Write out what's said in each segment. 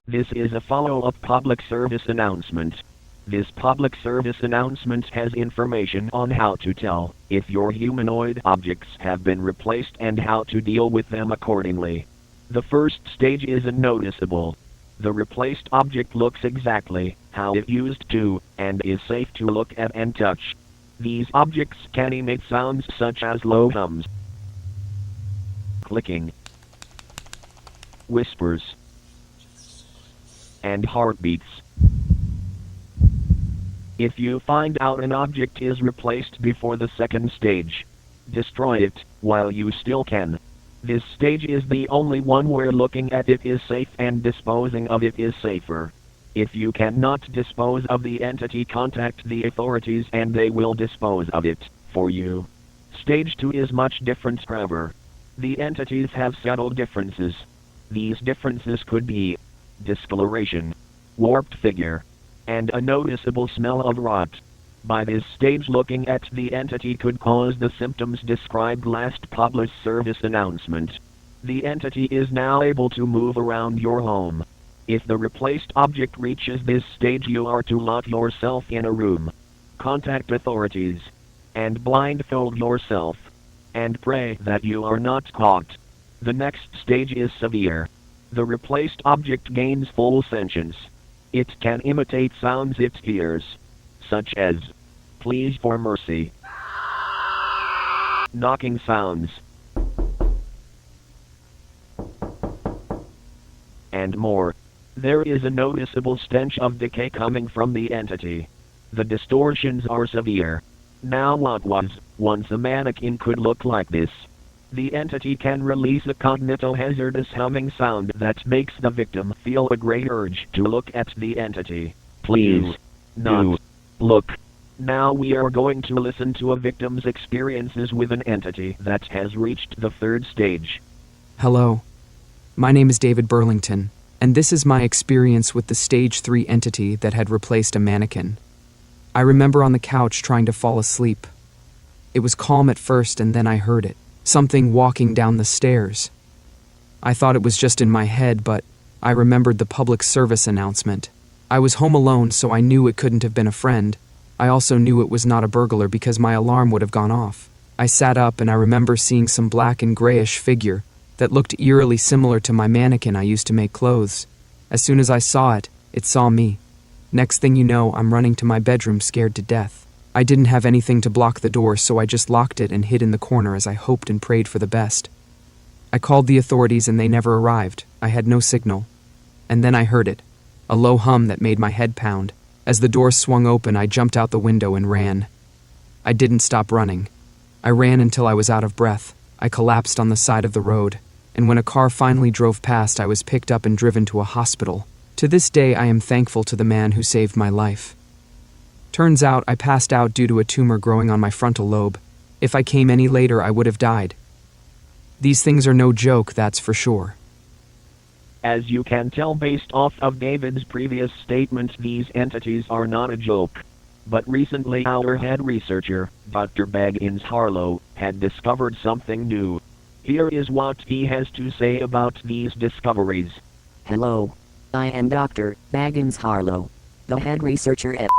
This is a follow-up public service announcement. This public service announcement has information on how to tell if your humanoid objects have been replaced and how to deal with them accordingly. The first stage is unnoticeable. The replaced object looks exactly how it used to, and is safe to look at and touch. These objects can emit sounds such as low hums, clicking, whispers, and heartbeats. If you find out an object is replaced before the second stage, destroy it while you still can. This stage is the only one where looking at it is safe and disposing of it is safer. If you cannot dispose of the entity, contact the authorities and they will dispose of it for you. Stage 2 is much different, however. The entities have subtle differences. These differences could be discoloration, warped figure, and a noticeable smell of rot. By this stage, looking at the entity could cause the symptoms described last public service announcement. The entity is now able to move around your home. If the replaced object reaches this stage, you are to lock yourself in a room, contact authorities, and blindfold yourself, and pray that you are not caught. The next stage is severe. The replaced object gains full sentience. It can imitate sounds it hears, such as pleas for mercy, knocking sounds, and more. There is a noticeable stench of decay coming from the entity. The distortions are severe. Now, what was once a mannequin could look like this. The entity can release a cognitohazardous humming sound that makes the victim feel a great urge to look at the entity. Please, not look. Now we are going to listen to a victim's experiences with an entity that has reached the third stage. Hello. My name is David Burlington, and this is my experience with the Stage 3 entity that had replaced a mannequin. I remember on the couch trying to fall asleep. It was calm at first, and then I heard it. Something walking down the stairs. I thought it was just in my head, but I remembered the public service announcement. I was home alone, so I knew it couldn't have been a friend. I also knew it was not a burglar because my alarm would have gone off. I sat up and I remember seeing some black and grayish figure that looked eerily similar to my mannequin I used to make clothes. As soon as I saw it, it saw me. Next thing you know, I'm running to my bedroom scared to death. I didn't have anything to block the door, so I just locked it and hid in the corner as I hoped and prayed for the best. I called the authorities and they never arrived. I had no signal. And then I heard it, a low hum that made my head pound. As the door swung open, I jumped out the window and ran. I didn't stop running. I ran until I was out of breath. I collapsed on the side of the road, and when a car finally drove past, I was picked up and driven to a hospital. To this day, I am thankful to the man who saved my life. Turns out, I passed out due to a tumor growing on my frontal lobe. If I came any later, I would have died. These things are no joke, that's for sure. As you can tell based off of David's previous statement, these entities are not a joke. But recently our head researcher, Dr. Baggins Harlow, had discovered something new. Here is what he has to say about these discoveries. Hello. I am Dr. Baggins Harlow, the head researcher at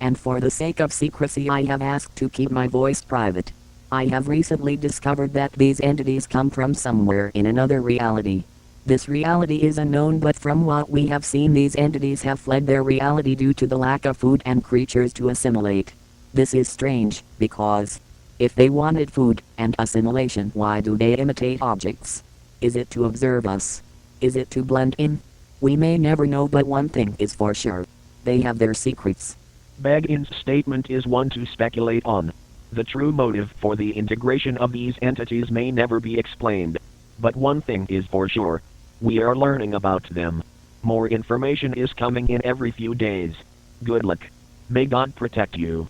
and for the sake of secrecy I have asked to keep my voice private. I have recently discovered that these entities come from somewhere in another reality. This reality is unknown, but from what we have seen, these entities have fled their reality due to the lack of food and creatures to assimilate. This is strange, because if they wanted food and assimilation, why do they imitate objects? Is it to observe us? Is it to blend in? We may never know, but one thing is for sure. They have their secrets. Baggins' statement is one to speculate on. The true motive for the integration of these entities may never be explained. But one thing is for sure. We are learning about them. More information is coming in every few days. Good luck. May God protect you.